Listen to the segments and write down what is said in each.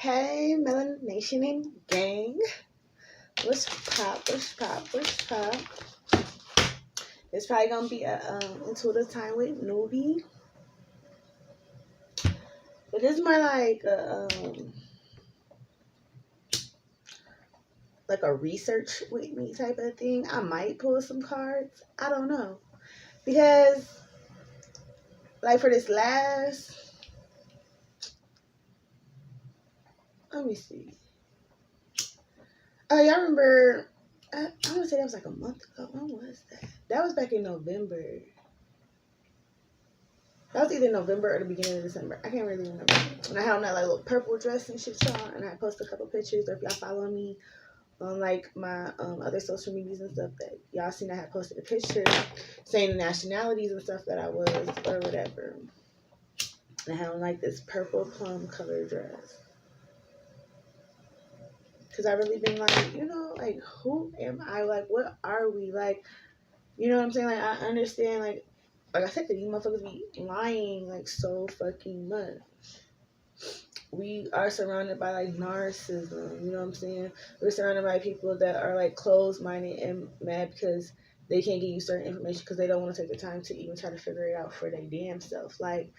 Hey, Melanin Nation Gang. What's pop? What's pop? What's pop? It's probably gonna be a intuitive time with NUBI, but it's more like a research with me type of thing. I might pull some cards. I don't know, because like for this last, let me see. Oh, y'all remember? I want to say that was like a month ago. When was that? That was back in November. That was either November or the beginning of December. I can't really remember. And I had on that like little purple dress and shit, y'all. And I posted a couple pictures. Or if y'all follow me on like my other social medias and stuff, that y'all seen, I had posted a picture saying the nationalities and stuff that I was or whatever. And I had on like this purple plum color dress. Because I really been like, you know, like, who am I? Like, what are we? Like, you know what I'm saying? Like, I understand, like I said, these motherfuckers be lying, like, so fucking much. We are surrounded by, like, narcissism, you know what I'm saying? We're surrounded by people that are, like, closed-minded and mad because they can't give you certain information because they don't want to take the time to even try to figure it out for their damn self. Like,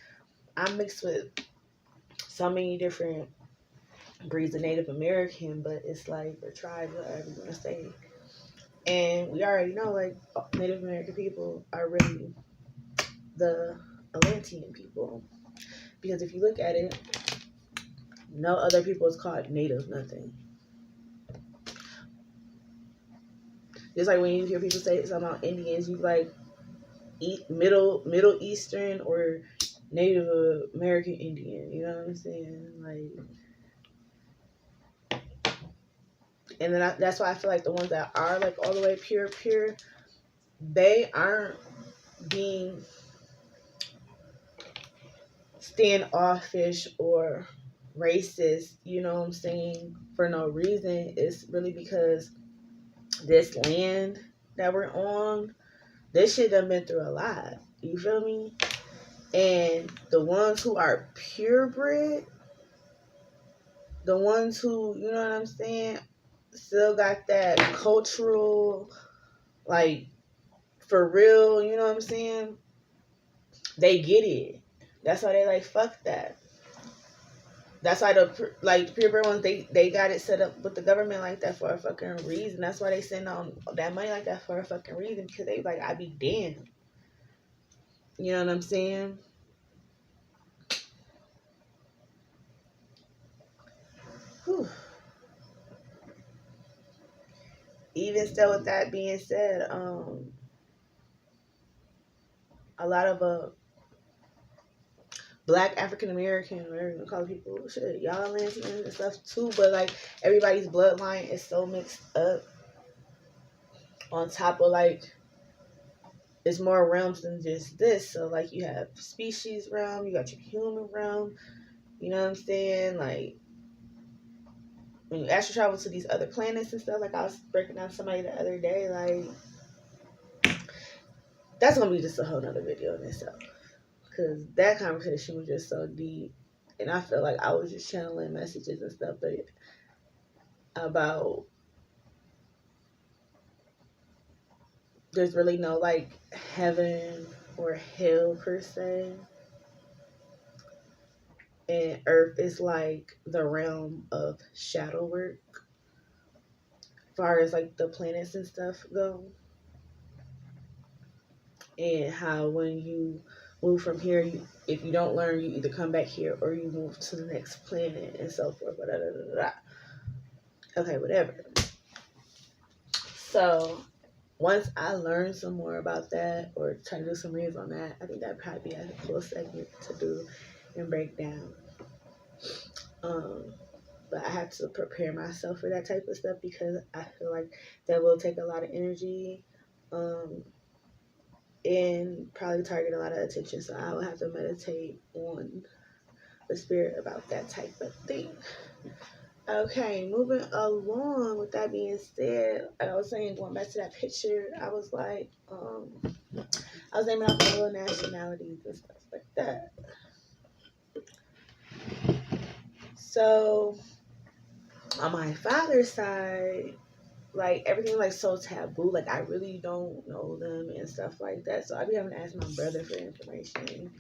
I'm mixed with so many different breeds of Native American, but it's like, or tribe, whatever you want to say. And we already know, like, Native American people are really the Atlantean people. Because if you look at it, no other people is called Native nothing. Just like when you hear people say something about Indians, you like Middle Eastern or Native American Indian. You know what I'm saying? Like, and then that's why I feel like the ones that are like all the way pure, they aren't being standoffish or racist, you know what I'm saying, for no reason. It's really because this land that we're on, this shit done been through a lot. You feel me? And the ones who are purebred, the ones who, you know what I'm saying, still got that cultural, like, for real, you know what I'm saying? They get it. That's why they like, fuck that. That's why the purebred ones, they got it set up with the government like that for a fucking reason. That's why they send on that money like that for a fucking reason, because they like, I be damned. You know what I'm saying? Whew. Even still, with that being said, a lot of Black African American, whatever you call people, shit, y'all Atlanteans and stuff too, but like everybody's bloodline is so mixed up. On top of like, it's more realms than just this. So like, you have species realm, you got your human realm. You know what I'm saying? Like, when you astral travel to these other planets and stuff, like I was breaking down somebody the other day, like, that's gonna be just a whole nother video in itself, because that conversation was just so deep, and I felt like I was just channeling messages and stuff, but about there's really no like heaven or hell per se, and Earth is like the realm of shadow work, as far as like the planets and stuff go. And how when you move from here, if you don't learn, you either come back here or you move to the next planet and so forth. Okay, whatever. So once I learn some more about that, or try to do some reads on that, I think that'd probably be a cool segment to do and break down. But I have to prepare myself for that type of stuff, because I feel like that will take a lot of energy. And probably target a lot of attention. So I will have to meditate on the spirit about that type of thing. Okay, moving along. With that being said, like I was saying, going back to that picture, I was like, I was naming off the little nationalities and stuff like that. So on my father's side, like, everything like so taboo. Like, I really don't know them and stuff like that. So I be having to ask my brother for information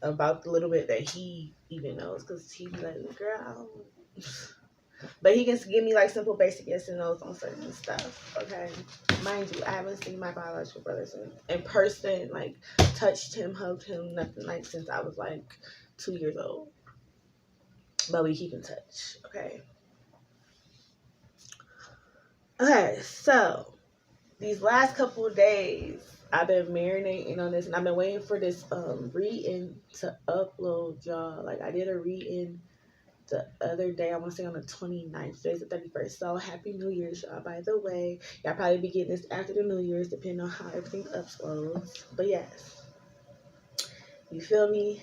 about the little bit that he even knows, because he be like, girl, I don't. But he can give me like simple basic yes and no's on certain stuff. Okay, mind you, I haven't seen my biological brother in person, like touched him, hugged him, nothing, like since I was like 2 years old. But we keep in touch. Okay, so these last couple of days I've been marinating on this, and I've been waiting for this reading to upload, y'all. Like, I did a reading the other day, I want to say on the 29th. Today's the 31st. So happy New Year's, y'all, by the way. Y'all probably be getting this after the New Year's, depending on how everything uploads. But yes, you feel me?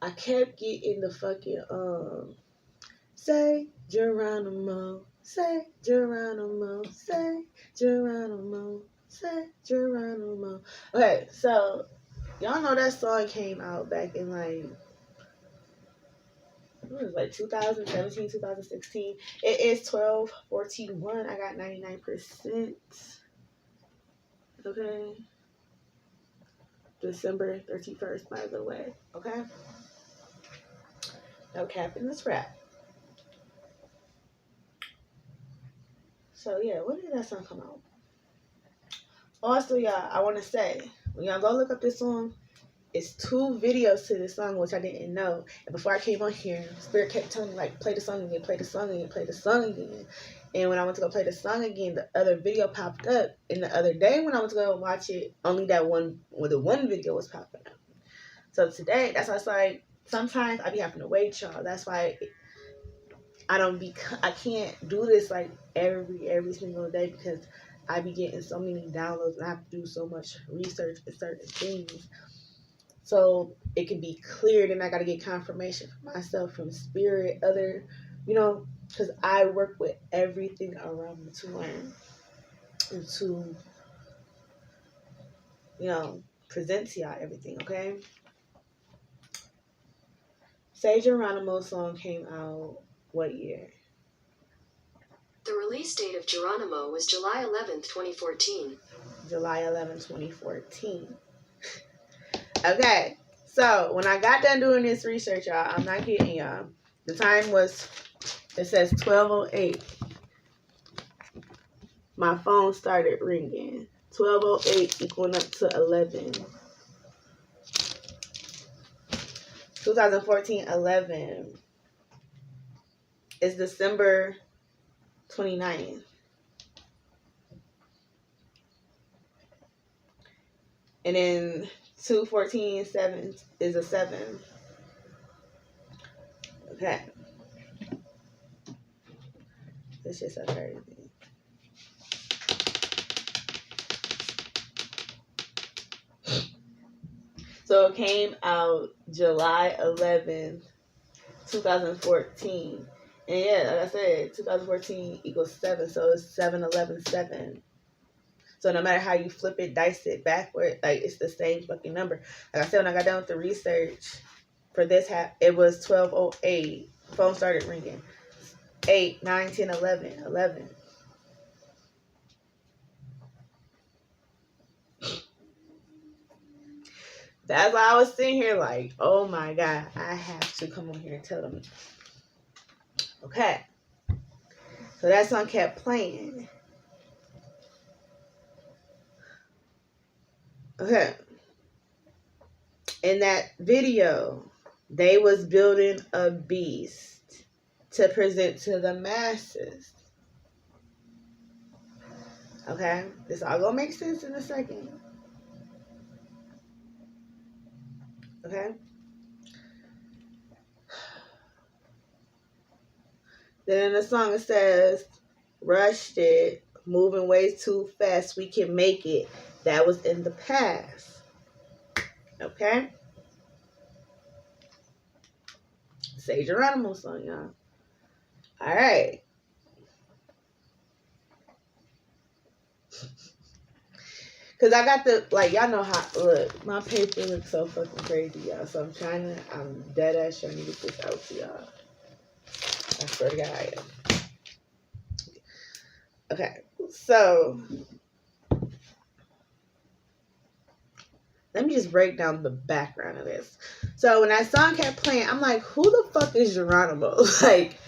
I kept getting the fucking say Geronimo, say Geronimo, say Geronimo, say Geronimo. Okay, so y'all know that song came out back in like, it was like 2017, 2016. It is 12:41. I got 99%. Okay. December 31st, by the way. Okay. No cap in this rap. So yeah, when did that song come out? Also, y'all, I want to say, when y'all go look up this song, it's 2 videos to this song, which I didn't know. And before I came on here, Spirit kept telling me, like, play the song again, play the song again, play the song again. And when I went to go play the song again, the other video popped up. And the other day when I went to go watch it, only that one, well, the one video was popping up. So today, that's why it's like, sometimes I be having to wait, y'all. That's why I can't do this like every single day, because I be getting so many downloads and I have to do so much research in certain things. So it can be cleared, and I got to get confirmation for myself from Spirit, other, because I work with everything around me to learn and to, present to y'all everything, okay? Say Geronimo song came out what year? The release date of Geronimo was July 11th, 2014. July 11th, 2014. Okay, so when I got done doing this research, y'all, I'm not kidding y'all. The time was, it says 12:08. My phone started ringing. 12:08 equaling up to 11. 2014, 11. It's December 29th. And then 214, 7 is a 7. Okay. This shit's so crazy. So it came out July 11th, 2014. And yeah, like I said, 2014 equals 7, so it's 711-7. So no matter how you flip it, dice it backward, like, it's the same fucking number. Like I said, when I got done with the research for this, it was 12:08. Phone started ringing. 8, 9, 10, 11, 11. That's why I was sitting here like, oh my God, I have to come on here and tell them. Okay. So that song kept playing. Okay. In that video, they was building a beast to present to the masses. Okay? This all gonna make sense in a second. Okay? Then in the song it says, rushed it, moving way too fast, we can make it. That was in the past. Okay? Say Geronimo song, y'all. Alright. Because I got the, like, y'all know how, look, my paper looks so fucking crazy, y'all. So I'm dead ass trying to get this out to y'all. I swear to God I am. Okay, so let me just break down the background of this. So when that song kept playing, I'm like, who the fuck is Geronimo? Like,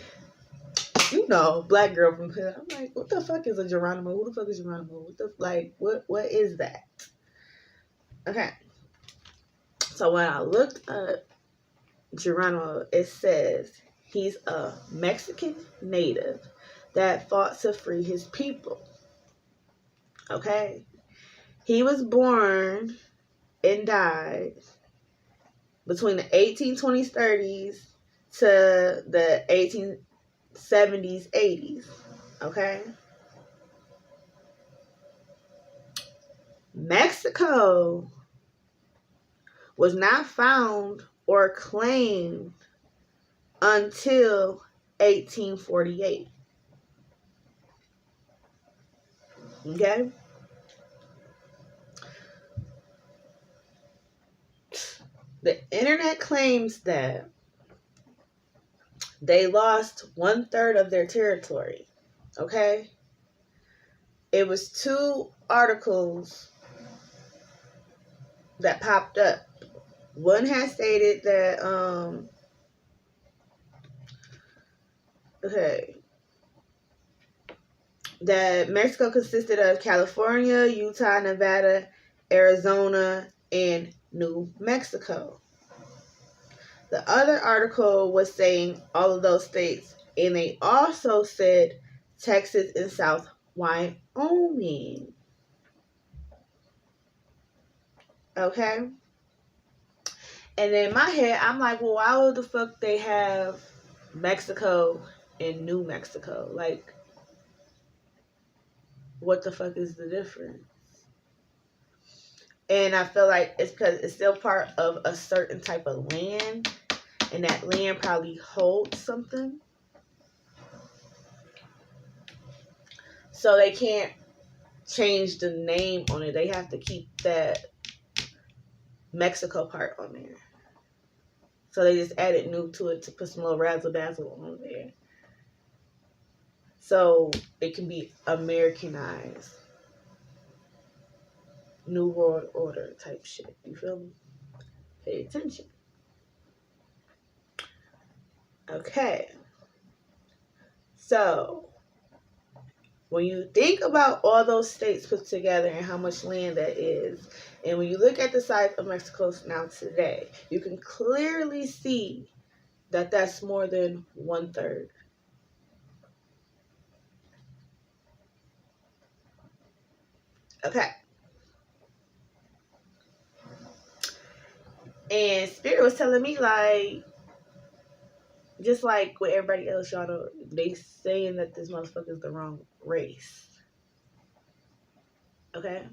you know, black girl from here. I'm like, what the fuck is a Geronimo? Who the fuck is Geronimo? What is that? Okay. So when I looked up Geronimo, it says he's a Mexican native that fought to free his people. Okay. He was born and died between the 1820s, 30s to the 1870s, 80s. Okay. Mexico was not found or claimed until 1848. Okay? The internet claims that they lost 1/3 of their territory. Okay? It was 2 articles that popped up. One had stated that that Mexico consisted of California, Utah, Nevada, Arizona, and New Mexico. The other article was saying all of those states, and they also said Texas and South Wyoming. Okay? And in my head, I'm like, well, why would the fuck they have Mexico and New Mexico? Like, what the fuck is the difference? And I feel like it's because it's still part of a certain type of land, and that land probably holds something. So they can't change the name on it. They have to keep that Mexico part on there. So they just added new to it to put some little razzle dazzle on there. So it can be Americanized. New World Order type shit. You feel me? Pay attention. Okay. So when you think about all those states put together and how much land that is, and when you look at the size of Mexico now today, you can clearly see that that's more than 1/3. Okay. And Spirit was telling me, like, just like with everybody else, y'all know, they saying that this motherfucker is the wrong race. Okay?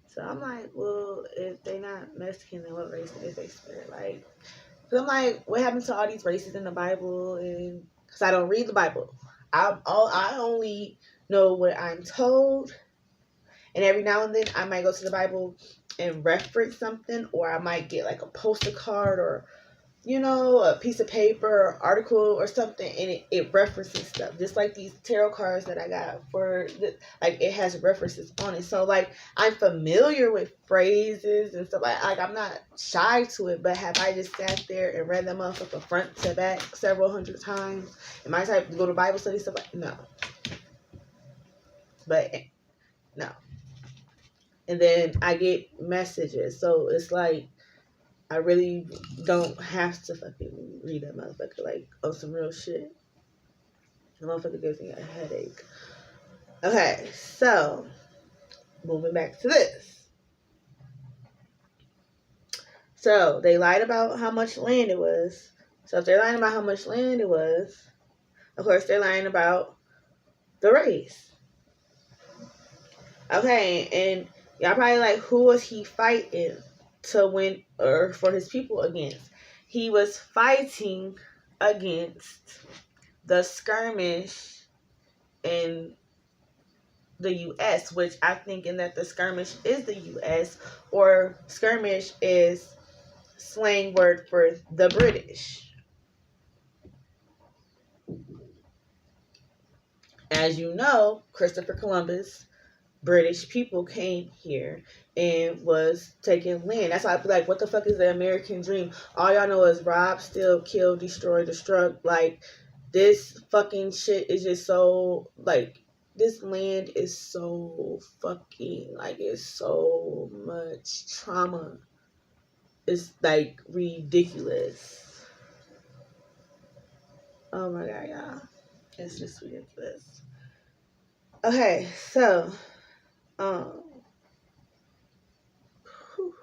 So I'm like, well, if they not Mexican, then what race is they, Spirit? Like, so I'm like, what happened to all these races in the Bible? And because I don't read the Bible, I only know what I'm told. And every now and then, I might go to the Bible and reference something, or I might get like a poster card or, you know, a piece of paper or article or something, and it references stuff. Just like these tarot cards that I got for, like, it has references on it. So, like, I'm familiar with phrases and stuff. Like I'm not shy to it, but have I just sat there and read them motherfucker front to back several hundred times? Am I type to go to Bible study stuff? Like, no. But, no. And then I get messages. So, it's like, I really don't have to fucking read that motherfucker, like, on some real shit. The motherfucker gives me a headache. Okay, so, moving back to this. So, they lied about how much land it was. So, if they're lying about how much land it was, of course, they're lying about the race. Okay, and y'all probably like, who was he fighting to win, or for his people against? He was fighting against the skirmish in the U.S., which I think in that the skirmish is the U.S., or skirmish is slang word for the British. as you know, Christopher Columbus, British people came here and was taking land. That's why I be like, what the fuck is the American dream? All y'all know is rob, steal, kill, destroy, destruct. Like, this fucking shit is just so, like, this land is so fucking, like, it's so much trauma. It's, like, ridiculous. Oh my god, y'all. It's just ridiculous. Okay, so, whew.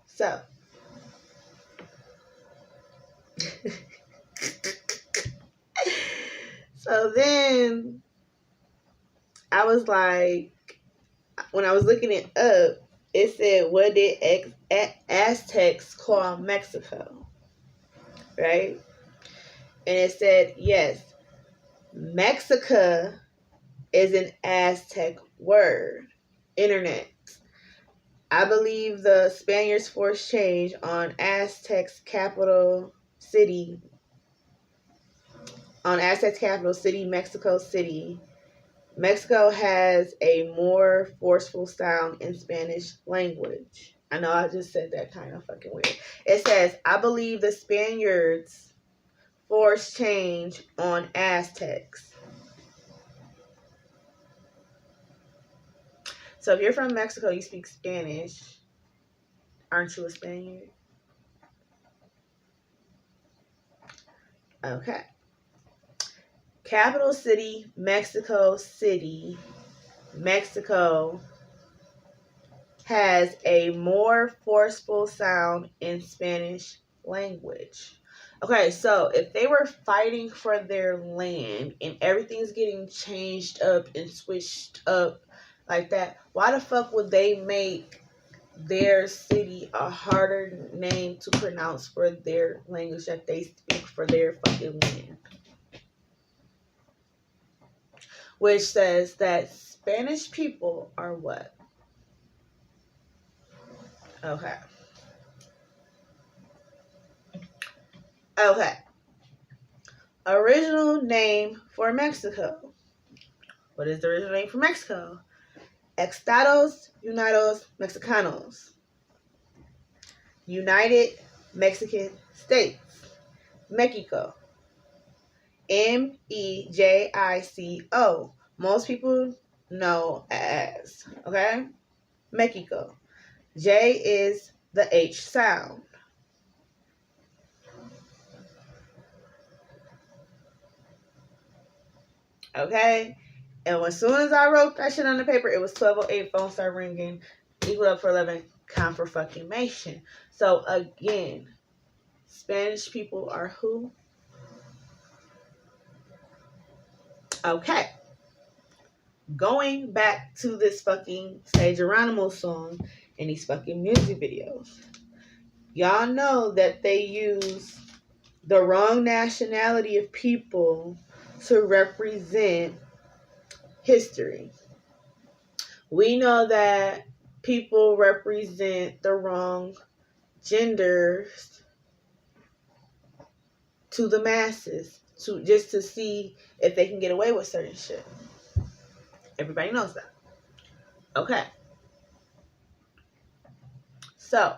So, so then I was like, when I was looking it up, it said, what did Aztecs call Mexico? Right? And it said, yes, Mexica is an Aztec word. Internet. I believe the Spaniards forced change on Aztec's capital city, Mexico City. Mexico has a more forceful sound in Spanish language. I know I just said that kind of fucking weird. It says, I believe the Spaniards forced change on Aztecs. So if you're from Mexico, you speak Spanish. Aren't you a Spaniard? Okay. Capital city, Mexico City. Mexico has a more forceful sound in Spanish language. Okay, so if they were fighting for their land and everything's getting changed up and switched up like that, why the fuck would they make their city a harder name to pronounce for their language that they speak for their fucking land? Which says that Spanish people are what? Okay. Okay. Original name for Mexico. What is the original name for Mexico? Estados Unidos Mexicanos. United Mexican States. Mexico. Mexico. Most people know as, okay? Mexico. J is the H sound. Okay? And as soon as I wrote that shit on the paper, it was 12:08. Phone started ringing. Equal up for 11. Confirmation. So again, Spanish people are who? Okay. Going back to this fucking Say Geronimo song and these fucking music videos. Y'all know that they use the wrong nationality of people to represent history. We know that people represent the wrong genders to the masses, just to see if they can get away with certain shit. Everybody knows that. Okay. So,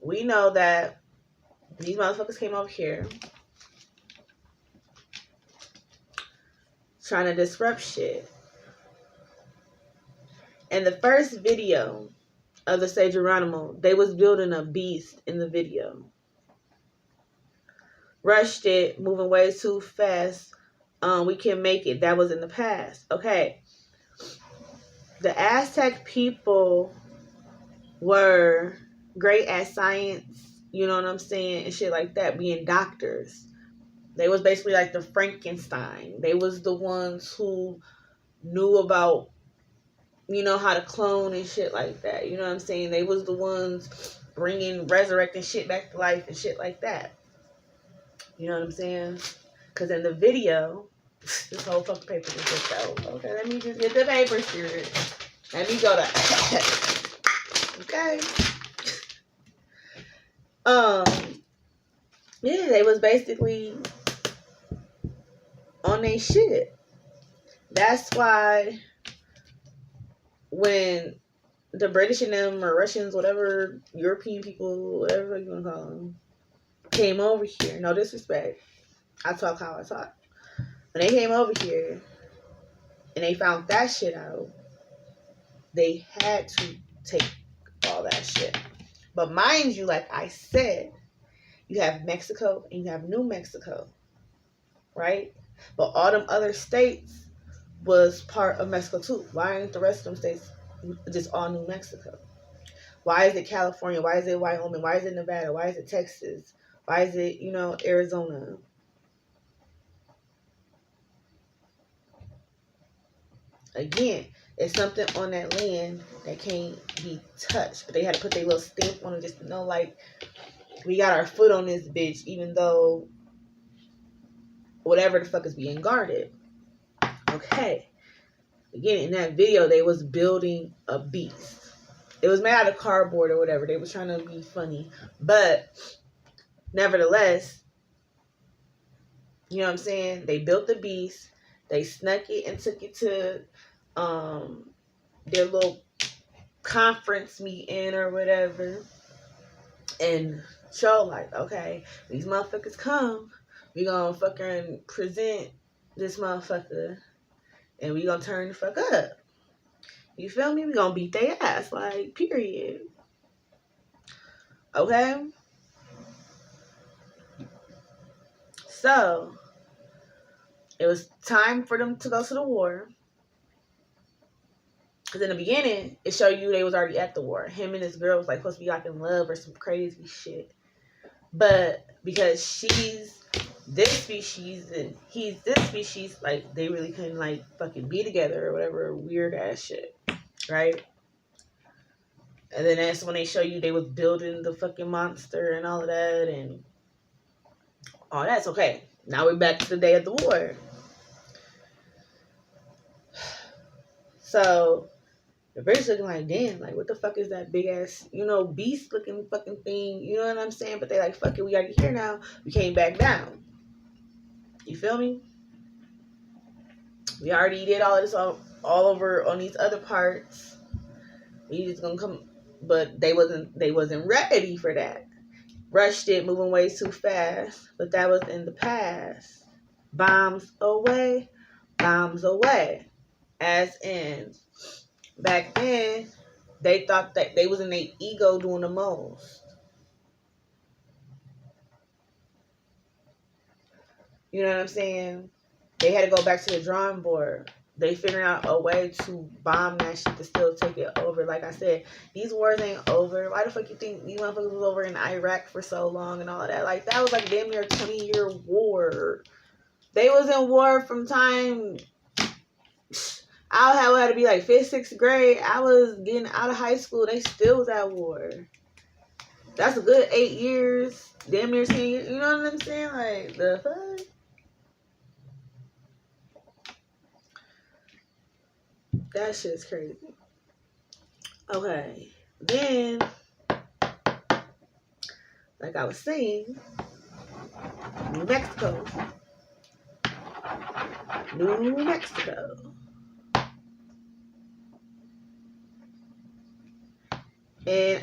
we know that these motherfuckers came over here trying to disrupt shit. And the first video of the Say Geronimo, they was building a beast in the video. Rushed it, moving way too fast. We can make it. That was in the past. Okay. The Aztec people were great at science, you know what I'm saying, and shit like that, being doctors. They was basically like the Frankenstein. They was the ones who knew about, you know, how to clone and shit like that. You know what I'm saying? They was the ones resurrecting shit back to life and shit like that. You know what I'm saying? Because in the video, this whole fucking paper just looked out. Okay, let me just get the paper here. Let me go to... Okay. Yeah, they was basically on their shit. That's why when the British and them, or Russians, whatever, European people, whatever you want to call them, came over here. No disrespect. I talk how I talk. When they came over here and they found that shit out, they had to take all that shit. But mind you, like I said, you have Mexico and you have New Mexico, right? But all them other states was part of Mexico too. Why aren't the rest of them states just all New Mexico? Why is it California? Why is it Wyoming? Why is it Nevada? Why is it Texas? Why is it, Arizona? Again, it's something on that land that can't be touched. But they had to put their little stamp on it just to know, like, we got our foot on this bitch, even though whatever the fuck is being guarded. Okay. Again, in that video, they was building a beast. It was made out of cardboard or whatever. They was trying to be funny. But nevertheless, you know what I'm saying? They built the beast. They snuck it and took it to their little conference meeting or whatever. And show like, okay, these motherfuckers come. We gonna fucking present this motherfucker. And we gonna turn the fuck up. You feel me? We gonna beat their ass. Like, period. Okay? So, it was time for them to go to the war. Because in the beginning, it showed you they was already at the war. Him and his girl was like supposed to be like in love or some crazy shit. But because she's this species and he's this species, like, they really couldn't like fucking be together or whatever weird ass shit. Right? And then that's when they show you they was building the fucking monster and all of that and all that's okay. Now we're back to the day of the war. So the British looking like, damn, like, what the fuck is that big ass, beast looking fucking thing? You know what I'm saying? But they like, fuck it, we already here now. We came back down. You feel me? We already did all of this all over on these other parts. We just gonna come, but they wasn't ready for that. Rushed it, moving way too fast. But that was in the past. Bombs away, bombs away. As in, back then, they thought that they was in their ego doing the most. You know what I'm saying? They had to go back to the drawing board. They figured out a way to bomb that shit to still take it over. Like I said, these wars ain't over. Why the fuck you think these motherfuckers was over in Iraq for so long and all of that? Like, that was like damn near a 20-year war. They was in war from time... I had to be like 5th, 6th grade. I was getting out of high school. They still was at war. That's a good 8 years. Damn near 10 years. You know what I'm saying? Like, the fuck? That shit's crazy. Okay. Then, like I was saying, New Mexico. New Mexico. And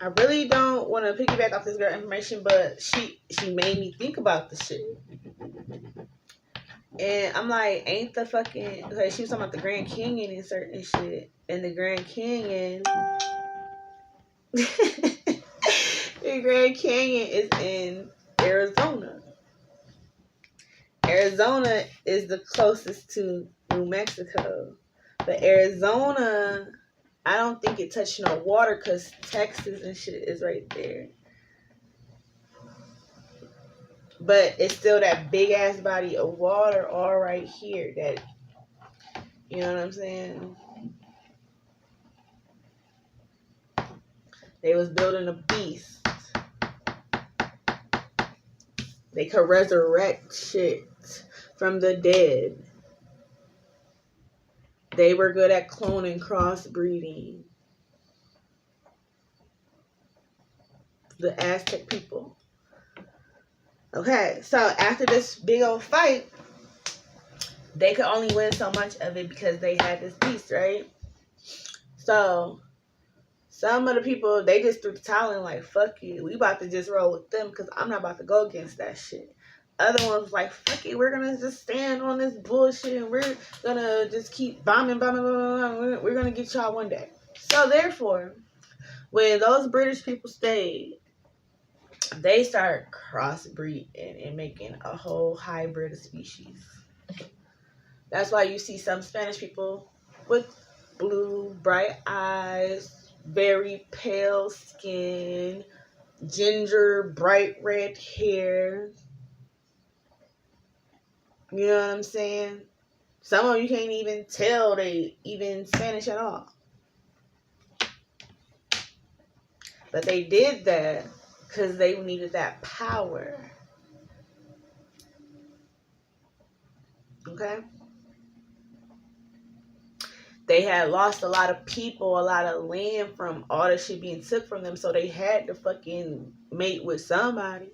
I really don't want to piggyback off this girl information, but she made me think about the shit. And I'm like, ain't the fucking... Okay, she was talking about the Grand Canyon and certain shit. And the Grand Canyon... the Grand Canyon is in Arizona. Arizona is the closest to New Mexico. But Arizona, I don't think it touched no water because Texas and shit is right there. But it's still that big ass body of water all right here that, you know what I'm saying? They was building a beast. They could resurrect shit from the dead. They were good at cloning, crossbreeding. The Aztec people. Okay, so after this big old fight, they could only win so much of it because they had this beast, right? So some of the people, they just threw the towel in like, fuck it. We about to just roll with them because I'm not about to go against that shit. Other ones like, fuck it. We're going to just stand on this bullshit and we're going to just keep bombing. We're going to get y'all one day. So therefore, when those British people stayed, they started crossbreeding and making a whole hybrid of species. That's why you see some Spanish people with blue, bright eyes, very pale skin, ginger, bright red hair. You know what I'm saying? Some of you can't even tell they even Spanish at all. But they did that because they needed that power. Okay? They had lost a lot of people, a lot of land from all the shit being took from them, so they had to fucking mate with somebody.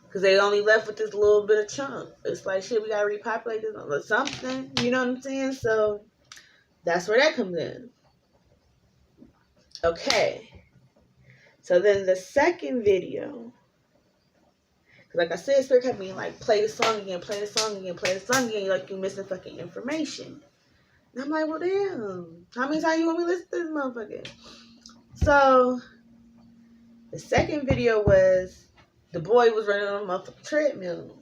Because they only left with this little bit of chunk. It's like, shit, we gotta repopulate this or something. You know what I'm saying? So that's where that comes in. Okay. So then the second video, like I said, Spirit kept being like, play the song again, play the song again, play the song again. Like, you're missing fucking information. And I'm like, well, damn. How many times you want me to listen to this motherfucker? So the second video was the boy was running on a motherfucking treadmill.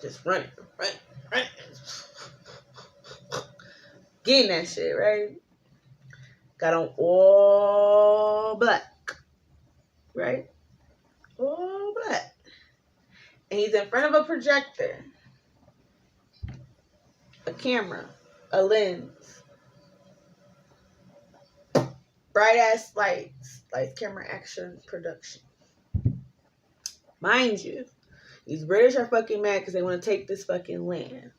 Just running. Getting that shit, right? Got on all black. Right? All black. And he's in front of a projector. A camera. A lens. Bright ass lights. Lights, camera, action, production. Mind you, these British are fucking mad because they want to take this fucking land.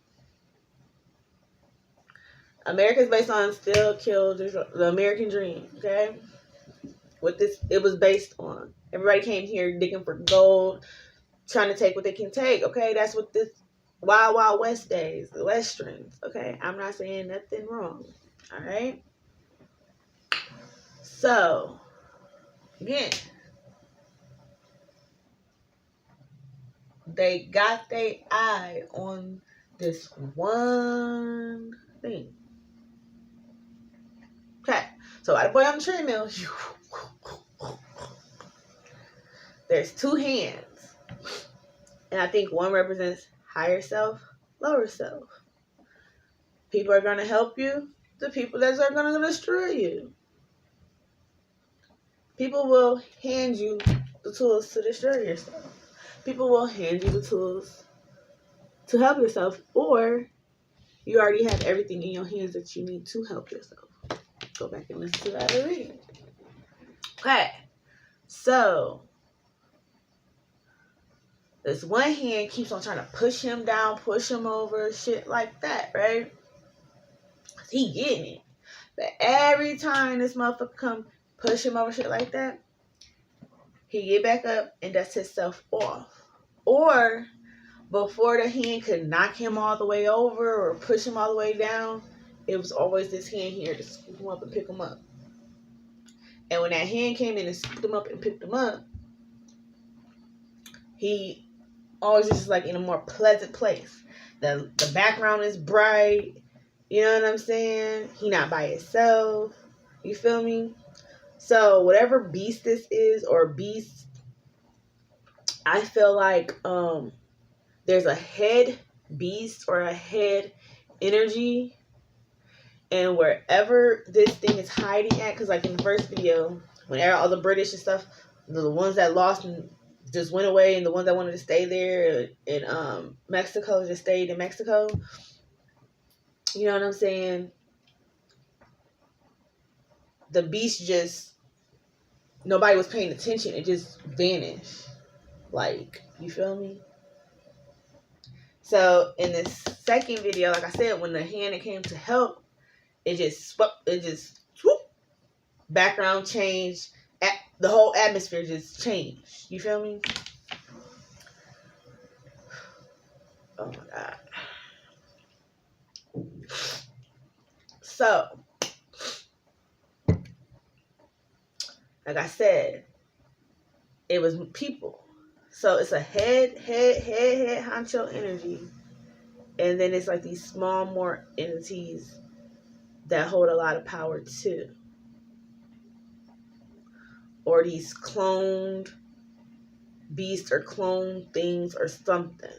America's based on still kill the American dream, okay? What this it was based on. Everybody came here digging for gold, trying to take what they can take, okay? That's what this Wild Wild West days, the Westerns, okay? I'm not saying nothing wrong, all right? So, again, they got their eye on this one thing. Okay, so I boy on the treadmill. There's two hands. And I think one represents higher self, lower self. People are going to help you. The people that are going to destroy you. People will hand you the tools to destroy yourself. People will hand you the tools to help yourself. Or you already have everything in your hands that you need to help yourself. Go back and listen to that other reading. Okay. So, this one hand keeps on trying to push him down, push him over, shit like that, right? He getting it. But every time this motherfucker come push him over, shit like that, he get back up and dusts himself off. Or, before the hand could knock him all the way over or push him all the way down, it was always this hand here to scoop him up and pick him up. And when that hand came in and scooped him up and picked him up, he always just like in a more pleasant place. The background is bright. You know what I'm saying? He not by himself. You feel me? So whatever beast this is or beast, I feel like there's a head beast or a head energy. And wherever this thing is hiding at, because like in the first video, whenever all the British and stuff, the ones that lost and just went away, and the ones that wanted to stay there in Mexico just stayed in Mexico. You know what I'm saying? The beast just, nobody was paying attention. It just vanished. Like, you feel me? So in this second video, like I said, when the hand it came to help, it just swoop, background changed, the whole atmosphere just changed. You feel me? Oh my God. So, like I said, it was people. So it's a head honcho energy. And then it's like these small more entities that hold a lot of power too. Or these cloned beasts or cloned things or something.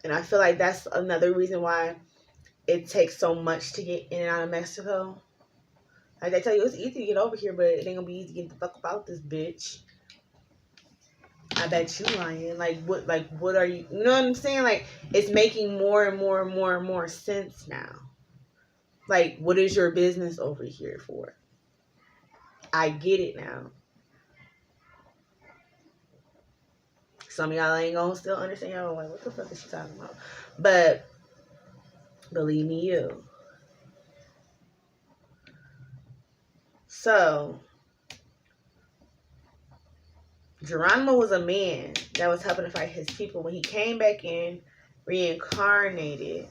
And I feel like that's another reason why it takes so much to get in and out of Mexico. Like they tell you, it's easy to get over here, but it ain't gonna be easy to get the fuck about this bitch. I bet you lying. What are you? You know what I'm saying? Like, it's making more and more sense now. Like, what is your business over here for? I get it now. Some of y'all ain't gonna still understand. Y'all like, what the fuck is she talking about? But believe me, you. So Geronimo was a man that was helping to fight his people. When he came back in, reincarnated,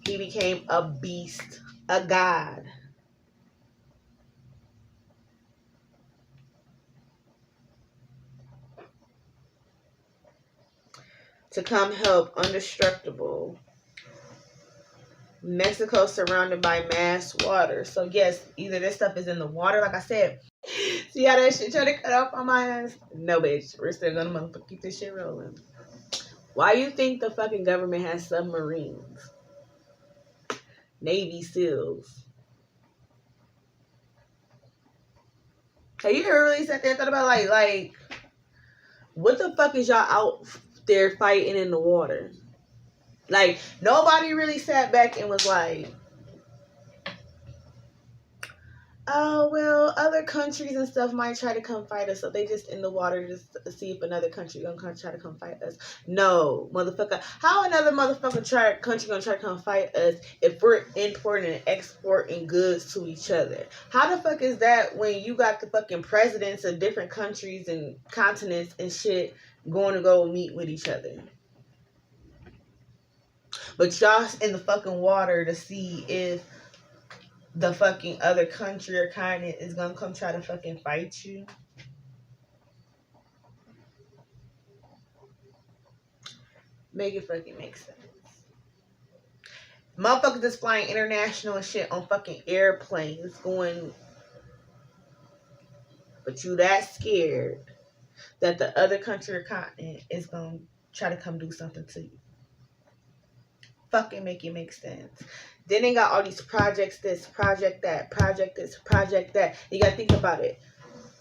he became a beast, a god. To come help undestructible Mexico surrounded by mass water. So yes, either this stuff is in the water, like I said. See how that shit trying to cut off on my ass? No, bitch. We're still gonna motherfucker keep this shit rolling. Why you think the fucking government has submarines? Navy SEALs. Have you ever really sat there and thought about like what the fuck is y'all out there fighting in the water? Like, nobody really sat back and was like, oh, well, other countries and stuff might try to come fight us, so they just in the water just to see if another country gonna try to come fight us. No, motherfucker. How another motherfucker country gonna try to come fight us if we're importing and exporting goods to each other? How the fuck is that when you got the fucking presidents of different countries and continents and shit going to go meet with each other? But y'all in the fucking water to see if the fucking other country or continent is gonna come try to fucking fight you. Make it fucking make sense. Motherfuckers is flying international and shit on fucking airplanes going, but you that scared that the other country or continent is gonna try to come do something to you. Fucking make it make sense. Then they got all these projects, this, project that, project this, project that. You gotta think about it.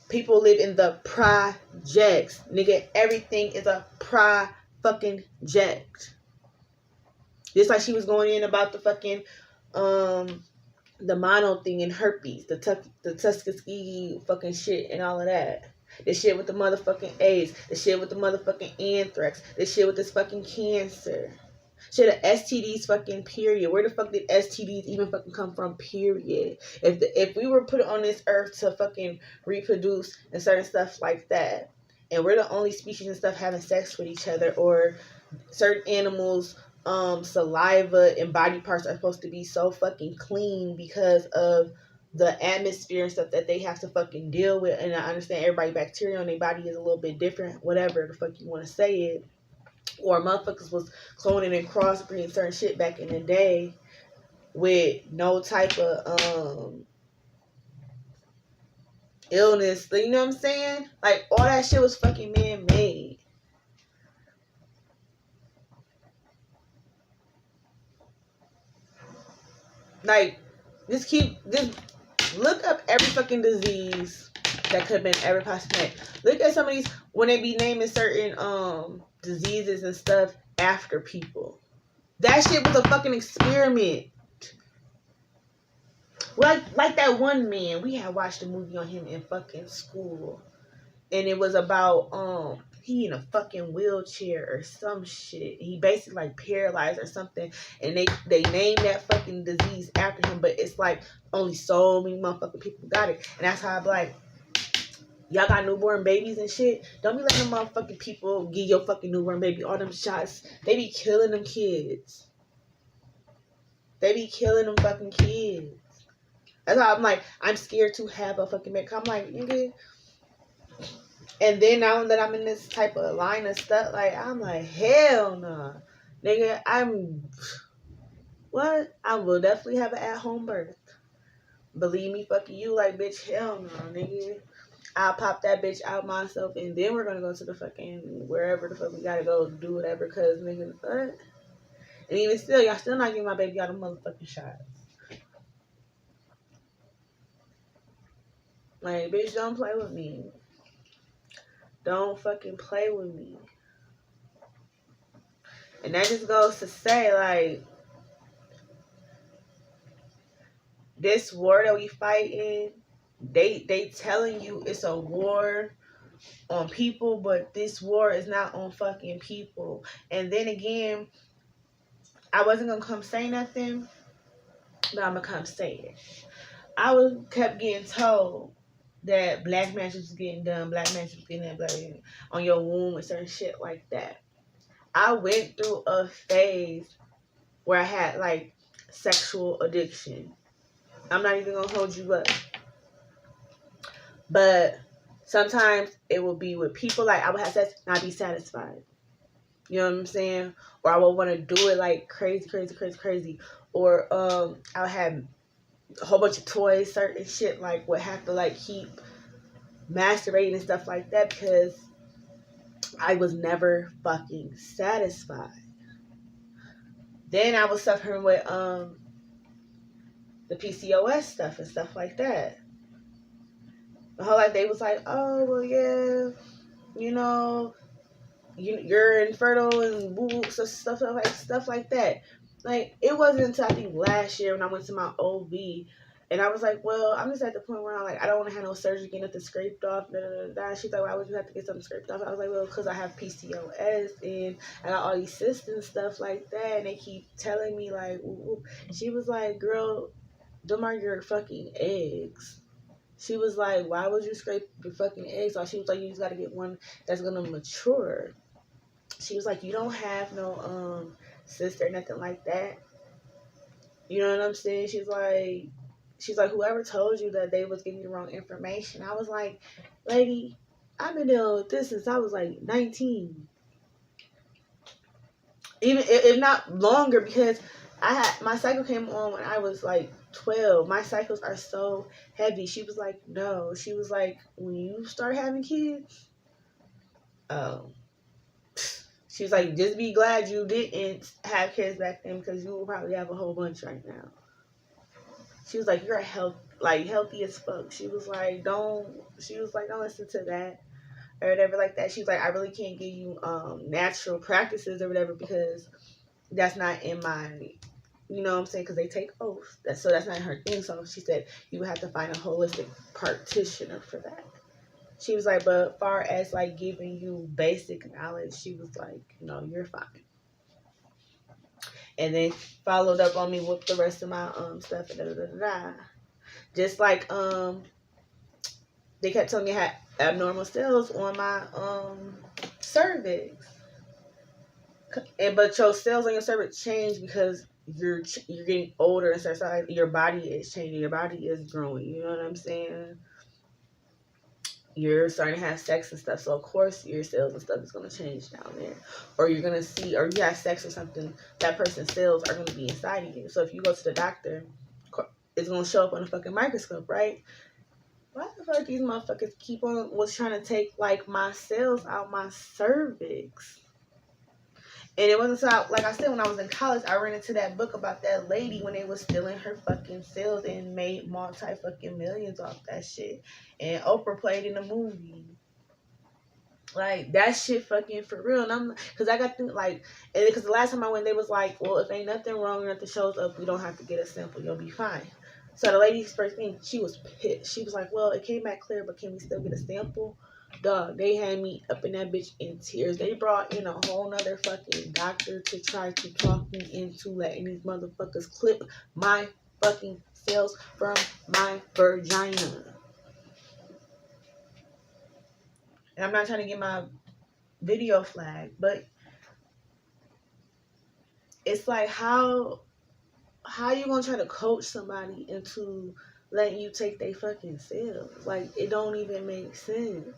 People live in the projects. Nigga, everything is a fucking jet. Just like she was going in about the fucking, the mono thing and herpes, the Tuskegee fucking shit and all of that. The shit with the motherfucking AIDS. The shit with the motherfucking anthrax. The shit with this fucking cancer. Shit, the STDs fucking period. Where the fuck did STDs even fucking come from, period? If we were put on this earth to fucking reproduce and certain stuff like that, and we're the only species and stuff having sex with each other, or certain animals, saliva and body parts are supposed to be so fucking clean because of the atmosphere and stuff that they have to fucking deal with. And I understand everybody's bacteria on their body is a little bit different, whatever the fuck you want to say it. Or motherfuckers was cloning and crossbreeding certain shit back in the day with no type of illness. You know what I'm saying? Like, all that shit was fucking man-made. Like, just look up every fucking disease that could have been ever possible. Look at some of these when they be naming certain diseases and stuff after people. That shit was a fucking experiment. Like that one man, we had watched a movie on him in fucking school. And it was about he in a fucking wheelchair or some shit. He basically like paralyzed or something, and they named that fucking disease after him. But it's like only so many motherfucking people got it, and that's how I'm like, y'all got newborn babies and shit. Don't be letting them motherfucking people give your fucking newborn baby all them shots. They be killing them kids. They be killing them fucking kids. That's how I'm like, I'm scared to have a fucking baby. I'm like, nigga. And then now that I'm in this type of line of stuff, like, I'm like, hell no. Nah. Nigga, what? I will definitely have an at-home birth. Believe me, fucking you, like, bitch, hell no, nigga. I'll pop that bitch out myself, and then we're gonna go to the fucking, wherever the fuck we gotta go, do whatever, cause, nigga, what? And even still, y'all still not getting my baby out of motherfucking shots. Like, bitch, don't play with me. Don't fucking play with me. And that just goes to say, like, this war that we fighting, they telling you it's a war on people, but this war is not on fucking people. And then again, I wasn't gonna come say nothing, but I'm gonna come say it. Kept getting told that black magic was getting done, black magic was getting done, black on your womb and certain shit like that. I went through a phase where I had like sexual addiction. I'm not even gonna hold you up. But sometimes it will be with people, like I would have sex and not be satisfied. You know what I'm saying? Or I would want to do it like crazy. Or I would have a whole bunch of toys, certain shit, like would have to like keep masturbating and stuff like that because I was never fucking satisfied. Then I was suffering with the PCOS stuff and stuff like that. The whole life they was like, oh well, yeah, you know, you're infertile and woo stuff like that. Like it wasn't until I think last year when I went to my OB, and I was like, well, I'm just at the point where I'm like, I don't want to have no surgery, get nothing scraped off. She's like, why would you have to get something scraped off? I was like, well, because I have PCOS and I got all these cysts and stuff like that, and they keep telling me like, ooh. She was like, girl, them are your fucking eggs. She was like, why would you scrape your fucking eggs off? She was like, you just got to get one that's going to mature. She was like, you don't have no cyst or nothing like that. You know what I'm saying? She's like, whoever told you that they was giving you the wrong information. I was like, lady, I've been dealing with this since I was like 19. Even if not longer, because my cycle came on when I was like 12. My cycles are so heavy. She was like, no. She was like, when you start having kids, she was like, just be glad you didn't have kids back then because you will probably have a whole bunch right now. She was like, you're healthy as fuck. She was like, don't listen to that or whatever like that. She was like, I really can't give you natural practices or whatever because that's not in my, you know what I'm saying? Because they take oaths. So that's not her thing. So she said you would have to find a holistic practitioner for that. She was like, but far as like giving you basic knowledge, she was like, no, you're fine. And then followed up on me with the rest of my stuff and Just like they kept telling me I had abnormal cells on my cervix. But your cells on your cervix change because you're getting older and stuff. So your body is changing. Your body is growing. You know what I'm saying? You're starting to have sex and stuff, so of course your cells and stuff is going to change down there. Or you're going to see, or you have sex or something, that person's cells are going to be inside of you. So if you go to the doctor, it's going to show up on a fucking microscope, right? Why the fuck these motherfuckers was trying to take, like, my cells out my cervix? And it wasn't so, like I said, when I was in college, I ran into that book about that lady when they was stealing her fucking cells and made multi-fucking millions off that shit. And Oprah played in the movie. Like, that shit fucking for real. And because I got to, like, because the last time I went, they was like, well, if ain't nothing wrong or nothing shows up, we don't have to get a sample. You'll be fine. So the lady's first thing, she was pissed. She was like, well, it came back clear, but can we still get a sample? Dog, they had me up in that bitch in tears. They brought in a whole nother fucking doctor to try to talk me into letting these motherfuckers clip my fucking cells from my vagina. And I'm not trying to get my video flagged, but it's like how you gonna try to coach somebody into letting you take their fucking cells? Like, it don't even make sense.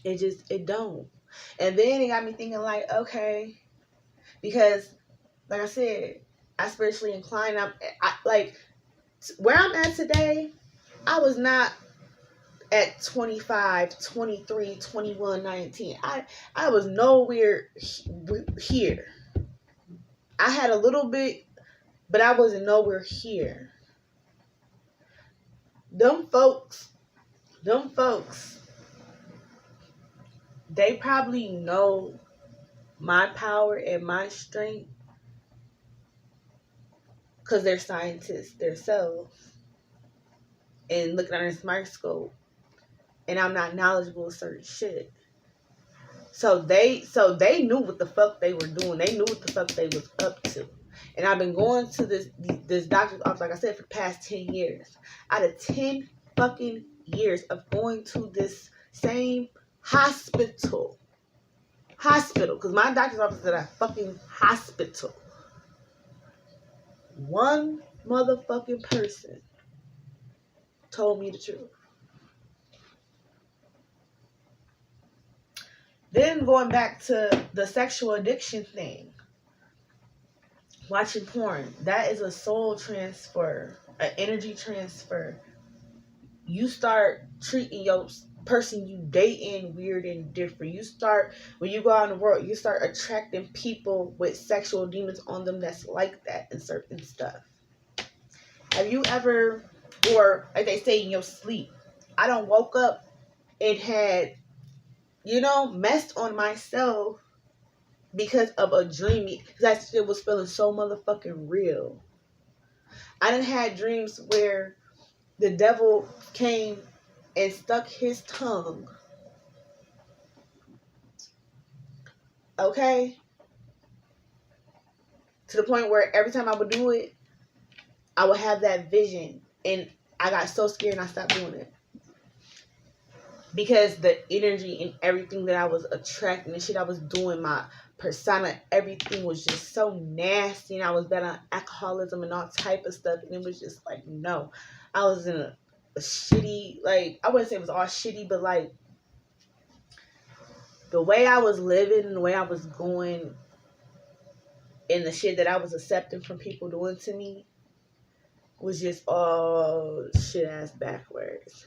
It don't. And then it got me thinking, like, okay, because like I said, I spiritually inclined. I like where I'm at today. I was not at 25, 23, 21, 19. I was nowhere here. I had a little bit, but I wasn't nowhere here. Them folks, they probably know my power and my strength because they're scientists themselves and looking under this microscope, and I'm not knowledgeable of certain shit. So they knew what the fuck they were doing. They knew what the fuck they was up to. And I've been going to this doctor's office, like I said, for the past 10 years. Out of 10 fucking years of going to this same hospital, because my doctor's office is at a fucking hospital. One motherfucking person told me the truth. Then going back to the sexual addiction thing, watching porn, that is a soul transfer, an energy transfer. You start treating your person you dating weird and different. You start, when you go out in the world, you start attracting people with sexual demons on them that's like that and certain stuff. Have you ever, or like they say in your sleep, I done woke up and had, messed on myself because of a dream. Because that shit was feeling so motherfucking real. I done had dreams where the devil came and stuck his tongue. Okay? To the point where every time I would do it, I would have that vision. And I got so scared and I stopped doing it. Because the energy and everything that I was attracting, the shit I was doing, my persona, everything was just so nasty. And I was bad on alcoholism and all type of stuff. And it was just like, no. I was in a shitty, like, I wouldn't say it was all shitty, but like, the way I was living and the way I was going and the shit that I was accepting from people doing to me was just all shit ass backwards.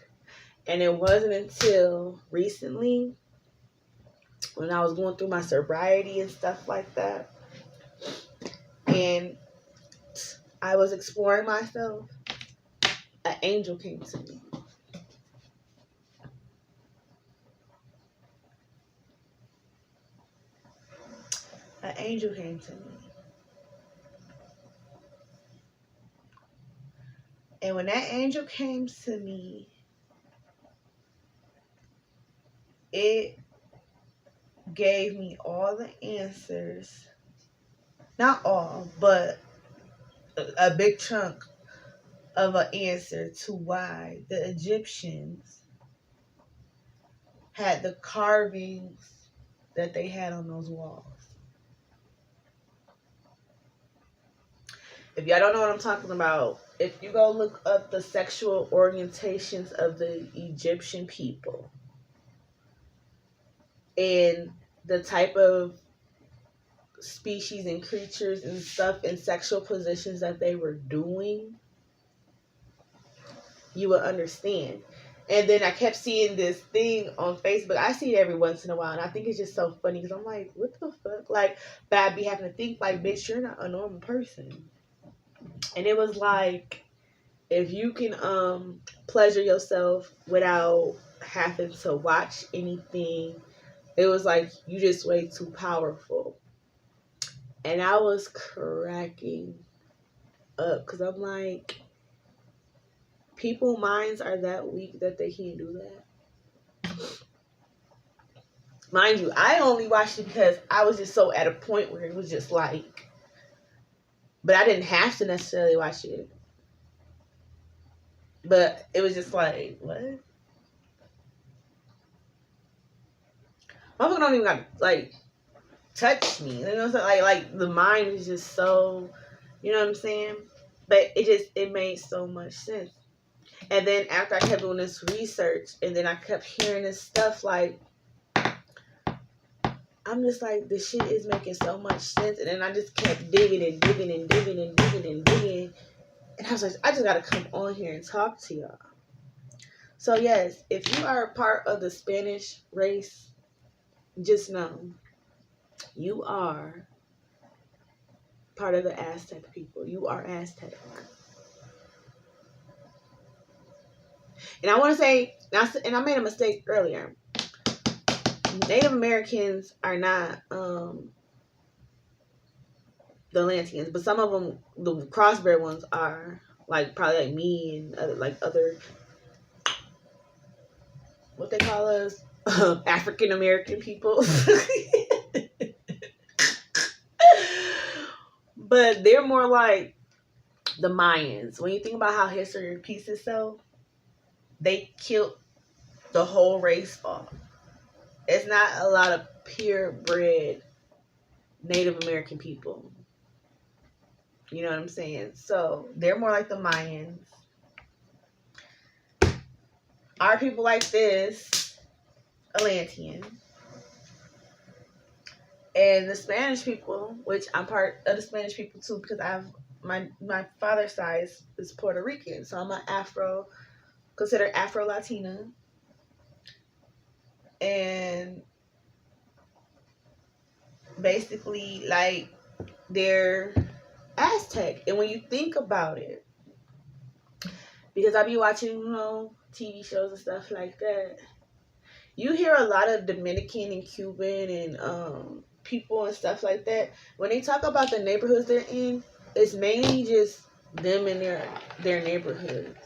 And it wasn't until recently, when I was going through my sobriety and stuff like that, and I was exploring myself, an angel came to me. An angel came to me. And when that angel came to me, it gave me all the answers. Not all, but a big chunk of an answer to why the Egyptians had the carvings that they had on those walls. If y'all don't know what I'm talking about, if you go look up the sexual orientations of the Egyptian people and the type of species and creatures and stuff and sexual positions that they were doing, you will understand. And then I kept seeing this thing on Facebook. I see it every once in a while, and I think it's just so funny because I'm like, what the fuck? Like, but I be having to think like, bitch, you're not a normal person. And it was like, if you can pleasure yourself without having to watch anything, it was like, you just way too powerful. And I was cracking up because I'm like, people minds are that weak that they can't do that. Mind you, I only watched it because I was just so at a point where it was just like, but I didn't have to necessarily watch it. But it was just like, what? Motherfucker don't even got like touch me. You know what I'm saying? Like the mind is just so, you know what I'm saying? But it made so much sense. And then after I kept doing this research, and then I kept hearing this stuff, like, I'm just like, this shit is making so much sense. And then I just kept digging and digging and digging and digging and digging. And I was like, I just gotta come on here and talk to y'all. So yes, if you are a part of the Spanish race, just know you are part of the Aztec people. You are Aztec. And I want to say, and I made a mistake earlier. Native Americans are not the Atlanteans, but some of them, the crossbred ones, are like probably like me and other what they call us, African American people. But they're more like the Mayans. When you think about how history repeats itself, they killed the whole race off. It's not a lot of purebred Native American people. You know what I'm saying? So they're more like the Mayans. Our people like this, Atlantean. And the Spanish people, which I'm part of the Spanish people too, because I have my father's side is Puerto Rican. So I'm considered Afro-Latina. And basically, like, they're Aztec. And when you think about it, because I be watching, TV shows and stuff like that, you hear a lot of Dominican and Cuban and people and stuff like that. When they talk about the neighborhoods they're in, it's mainly just them in their neighborhoods.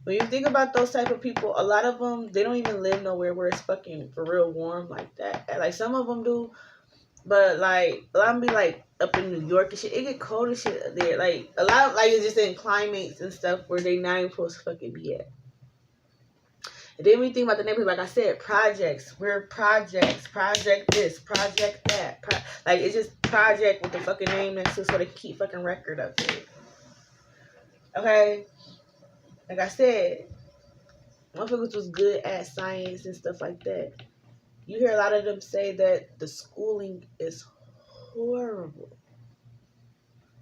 When you think about those type of people, a lot of them, they don't even live nowhere where it's fucking for real warm like that. Like, some of them do, but like a lot of them be like up in New York and shit. It get cold and shit there. Like, a lot of, like, it's just in climates and stuff where they not even supposed to fucking be at. And then when you think about the neighborhood, like I said, projects. We're projects. Project this. Project that. Like, it's just project with the fucking name next to it so they can keep fucking record of it. Okay? Like I said, motherfuckers was good at science and stuff like that. You hear a lot of them say that the schooling is horrible.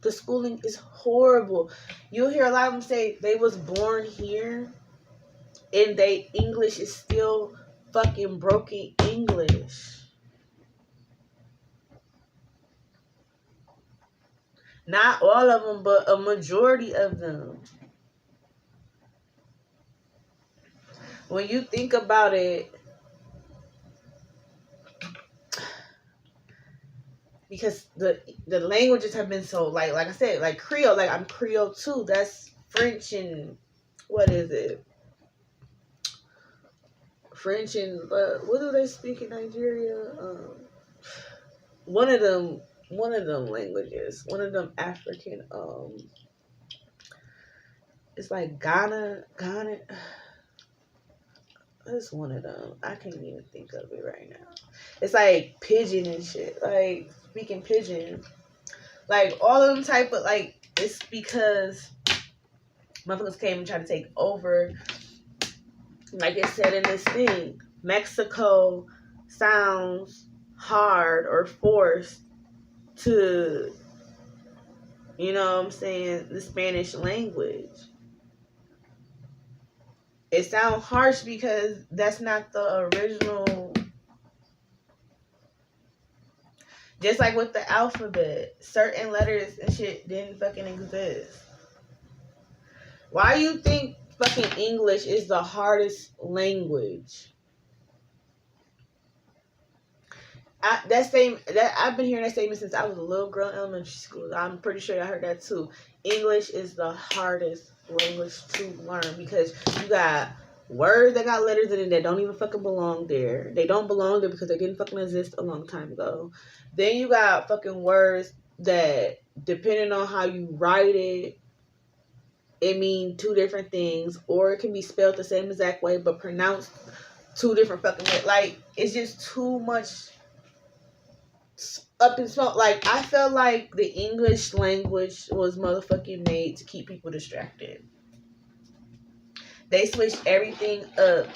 The schooling is horrible. You'll hear a lot of them say they was born here and they English is still fucking broken English. Not all of them, but a majority of them. When you think about it, because the languages have been so, like I said, like Creole, like I'm Creole too. That's French and what is it? French and what do they speak in Nigeria? One of them languages. One of them African. It's like Ghana. That's one of them. I can't even think of it right now. It's like pidgin and shit. Like speaking pidgin. Like all of them type of, like, it's because motherfuckers came and tried to take over. Like it said in this thing, Mexico sounds hard or forced to, you know what I'm saying, the Spanish language. It sounds harsh because that's not the original. Just like with the alphabet, certain letters and shit didn't fucking exist. Why you think fucking English is the hardest language? I've been hearing that statement since I was a little girl in elementary school. I'm pretty sure I heard that too. English is the hardest language to learn because you got words that got letters in it that don't even fucking belong there. They don't belong there because they didn't fucking exist a long time ago. Then you got fucking words that, depending on how you write it, it mean two different things, or it can be spelled the same exact way but pronounced two different fucking ways. Like, it's just too much up in smoke. Like, I felt like the English language was motherfucking made to keep people distracted. They switched everything up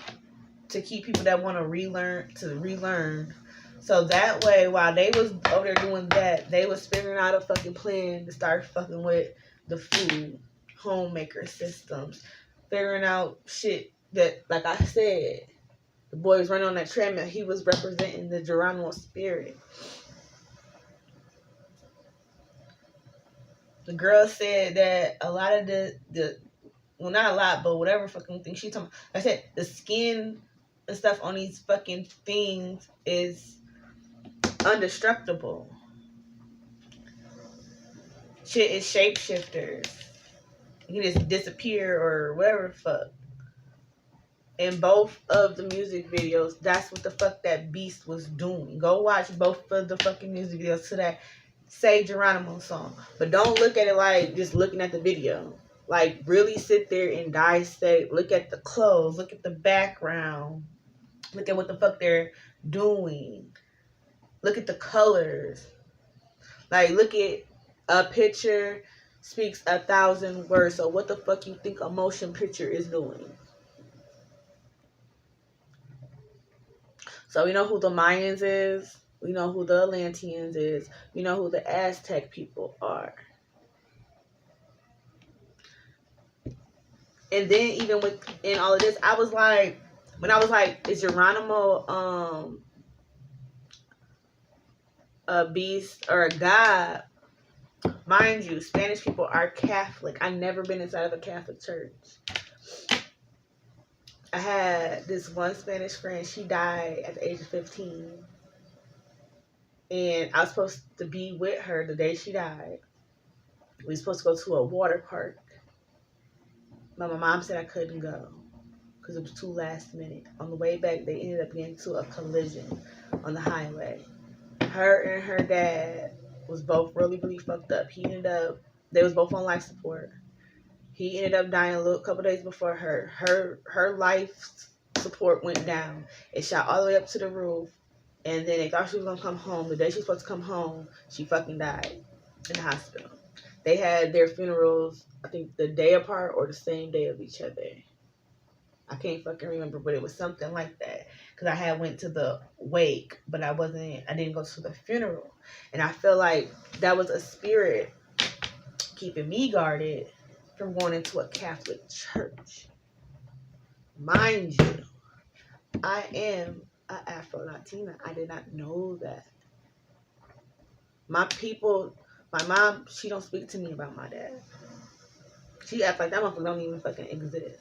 to keep people that want to relearn. So that way, while they was over there doing that, they was figuring out a fucking plan to start fucking with the food, homemaker systems, figuring out shit that, like I said, the boy was running on that treadmill. He was representing the Geronimo spirit. The girl said that a lot of the well, not a lot, but whatever fucking thing she talking about. I said the skin and stuff on these fucking things is indestructible. Shit is shapeshifters. You can just disappear or whatever the fuck. In both of the music videos, that's what the fuck that beast was doing. Go watch both of the fucking music videos to that Say Geronimo song. But don't look at it like just looking at the video. Like, really sit there and dissect. Look at the clothes. Look at the background. Look at what the fuck they're doing. Look at the colors. Like, look at a picture speaks 1,000 words. So what the fuck you think a motion picture is doing? So we know who the Mayans is. We know who the Atlanteans is. We know who the Aztec people are. And then even within all of this, I was like, when I was like, is Geronimo a beast or a god? Mind you, Spanish people are Catholic. I've never been inside of a Catholic church. I had this one Spanish friend. She died at the age of 15. And I was supposed to be with her the day she died. We were supposed to go to a water park. But my mom said I couldn't go because it was too last minute. On the way back, they ended up getting into a collision on the highway. Her and her dad was both really, really fucked up. They was both on life support. He ended up dying a couple days before her. Her life support went down. It shot all the way up to the roof. And then they thought she was going to come home. The day she was supposed to come home, she fucking died in the hospital. They had their funerals, I think, the day apart or the same day of each other. I can't fucking remember, but it was something like that. Because I had went to the wake, but I didn't go to the funeral. And I feel like that was a spirit keeping me guarded from going into a Catholic church. Mind you, I am an Afro-Latina. I did not know that. My mom, she don't speak to me about my dad. She acts like that motherfucker don't even fucking exist.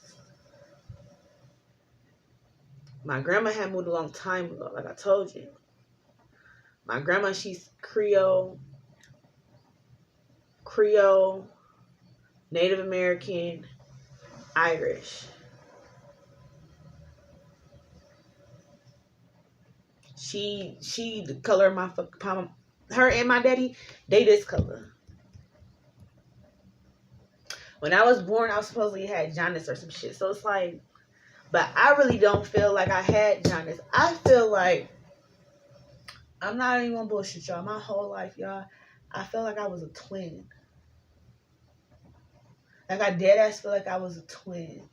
My grandma had moved a long time ago, like I told you. My grandma, she's Creole, Native American, Irish. She the color of my fucking, her and my daddy, they this color. When I was born, I supposedly had jaundice or some shit. So it's like, but I really don't feel like I had jaundice. I feel like, I'm not even gonna bullshit y'all. My whole life, y'all, I felt like I was a twin. Like, I dead ass feel like I was a twin.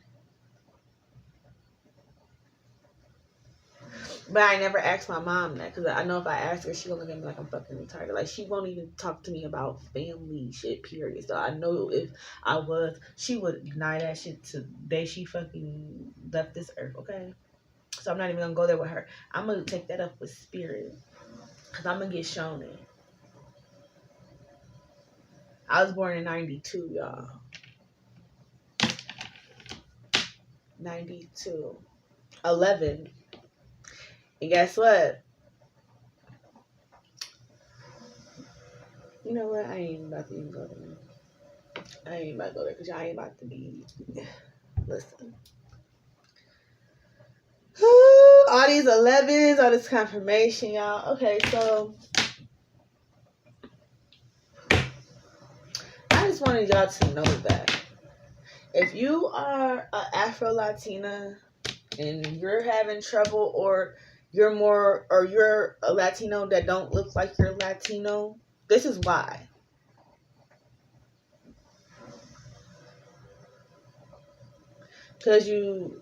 But I never asked my mom that, because I know if I ask her, she gonna look at me like I'm fucking retarded. Like, she won't even talk to me about family shit, period. So I know if I was, she would deny that shit to the day she fucking left this earth, okay? So I'm not even gonna go there with her. I'm gonna take that up with spirit, because I'm gonna get shown it. I was born in 92, y'all. 92. 11. And guess what? You know what? I ain't about to even go there. I ain't about to go there because y'all ain't about to be. Listen. All these 11s, all this confirmation, y'all. Okay, so I just wanted y'all to know that if you are an Afro-Latina and you're having trouble, or you're a Latino that don't look like you're Latino, this is why. Because you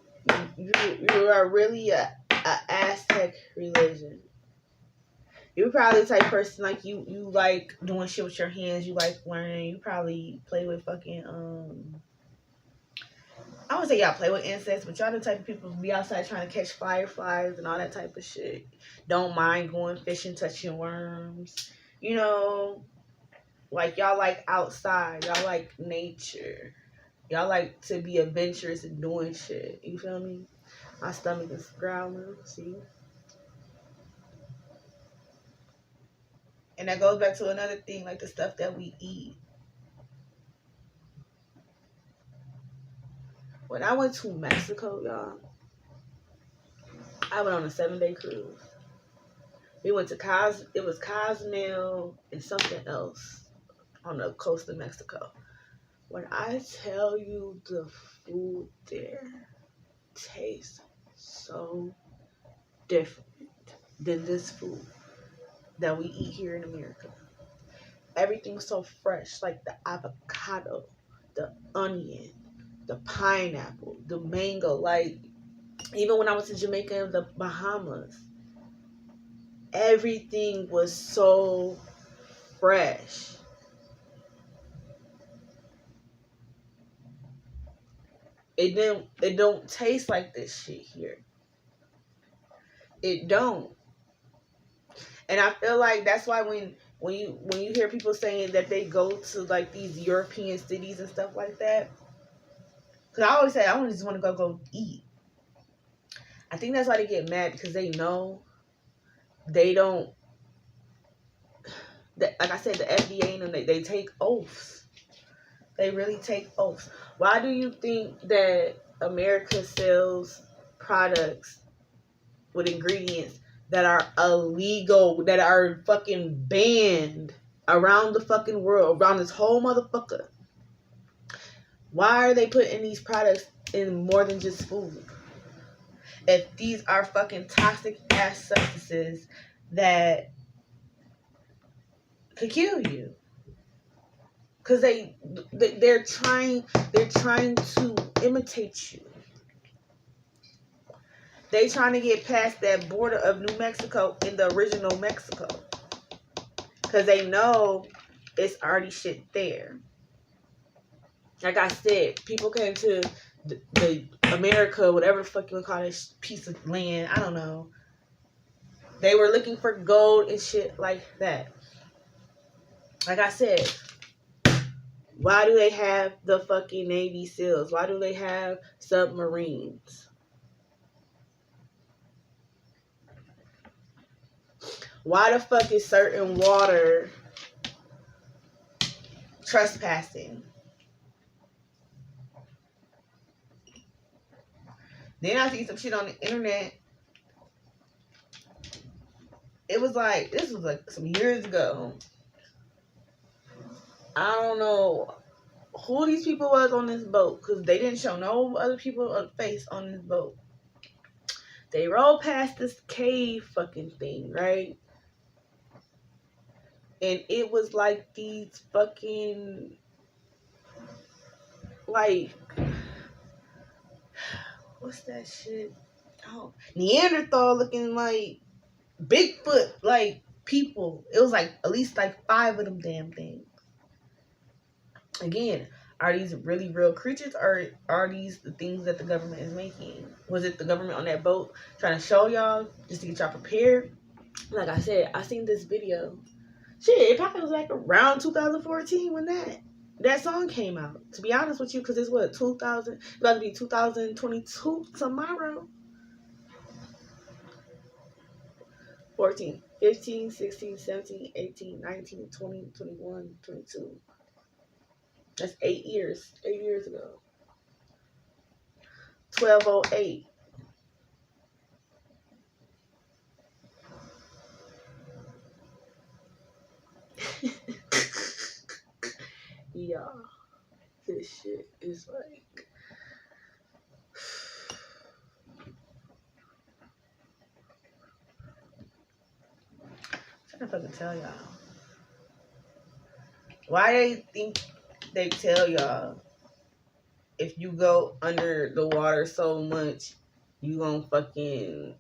are really a Aztec religion. You're probably the type of person like you like doing shit with your hands. You like learning. You probably play with fucking I wouldn't say y'all play with insects, but y'all the type of people who be outside trying to catch fireflies and all that type of shit. Don't mind going fishing, touching worms. You know, like y'all like outside. Y'all like nature. Y'all like to be adventurous and doing shit. You feel me? My stomach is growling. See? And that goes back to another thing, like the stuff that we eat. When I went to Mexico, y'all, I went on a 7-day cruise. We went to it was Cozumel and something else on the coast of Mexico. When I tell you the food there tastes so different than this food that we eat here in America. Everything's so fresh, like the avocado, the onion, the pineapple, the mango. Like, even when I was in Jamaica and the Bahamas, everything was so fresh. It don't taste like this shit here. It don't. And I feel like that's why when you hear people saying that they go to like these European cities and stuff like that, because I always say I just want to go eat. I think that's why they get mad, because they know they don't. Like I said, the FDA and they take oaths. They really take oaths. Why do you think that America sells products with ingredients that are illegal, that are fucking banned around the fucking world, around this whole motherfucker? Why are they putting these products in more than just food? If these are fucking toxic ass substances that could kill you. Because they're trying to imitate you. They trying to get past that border of New Mexico in the original Mexico. Because they know it's already shit there. Like I said, people came to the America, whatever the fuck you would call this piece of land, I don't know. They were looking for gold and shit like that. Like I said, why do they have the fucking Navy SEALs? Why do they have submarines? Why the fuck is certain water trespassing? Then I see some shit on the internet. It was like, this was like some years ago. I don't know who these people was on this boat, because they didn't show no other people face on this boat. They rolled past this cave fucking thing, right? And it was like these fucking, like, what's that shit? Oh, Neanderthal looking, like Bigfoot, like people. It was like at least like 5 of them damn things. Again, are these really real creatures, or are these the things that the government is making? Was it the government on that boat trying to show y'all just to get y'all prepared? Like I said, I seen this video. Shit, it probably was like around 2014 when that song came out. To be honest with you, because it's what, 2000, it's about to be 2022 tomorrow. 14, 15, 16, 17, 18, 19, 20, 21, 22. That's 8 years. 8 years ago. 1208. Yeah. This shit is like... I'm trying to fucking tell y'all. Why they think they tell y'all if you go under the water so much, you gonna fucking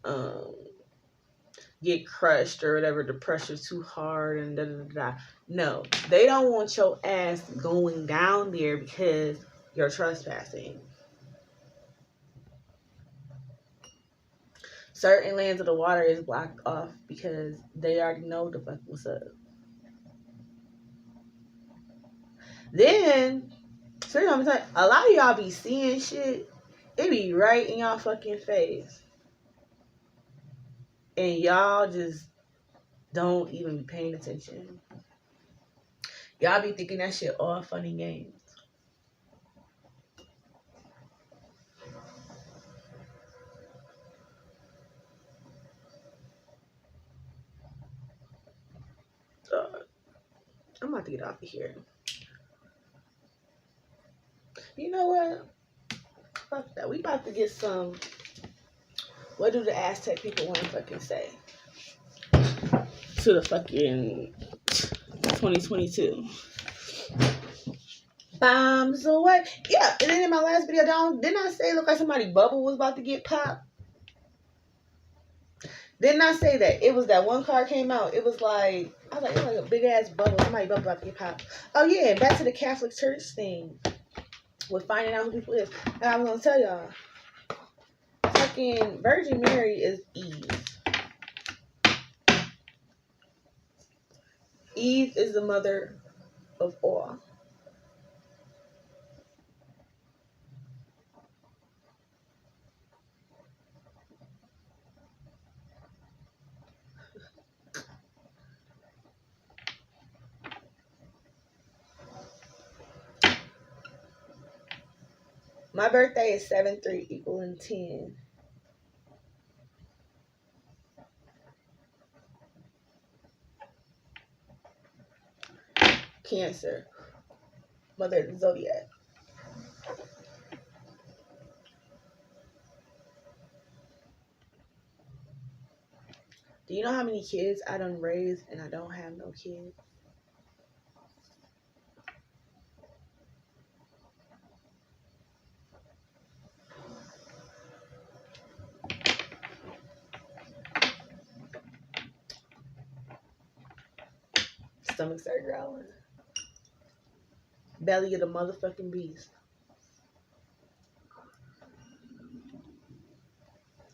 get crushed or whatever, the pressure's too hard and da da da da. No, they don't want your ass going down there because you're trespassing. Certain lands of the water is blocked off because they already know the fuck what's up. Then, so I'm saying, a lot of y'all be seeing shit, it be right in y'all fucking face. And y'all just don't even be paying attention. Y'all be thinking that shit all funny games. I'm about to get off of here. You know what? Fuck that. We about to get some... What do the Aztec people want to fucking say? To the fucking 2022. Bombs away. Yeah, and then in my last video, didn't I say look like somebody's bubble was about to get popped? Didn't I say that? It was that one card came out. It was like, I was like, it was like a big ass bubble. Somebody's bubble about to get popped. Oh yeah, back to the Catholic Church thing. With finding out who people is. And I was going to tell y'all. Fucking Virgin Mary is Eve. Eve is the mother of all. My birthday is 7/3 equaling 10. Cancer. Mother of the zodiac. Do you know how many kids I done raised and I don't have no kids? Stomach started growling. Belly of the motherfucking beast.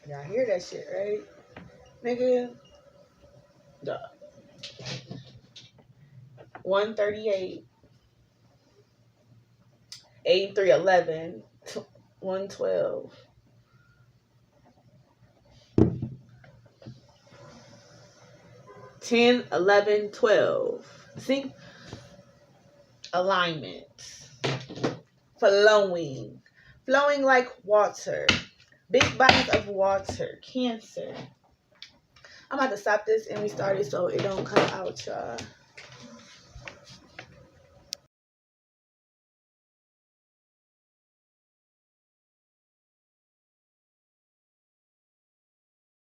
Y'all hear that shit, right? Nigga. Duh. 138. 8311. 112. $10, $11, $12. See? Alignment. Flowing. Flowing like water. Big bodies of water. Cancer. I'm about to stop this and restart it so it don't come out, y'all.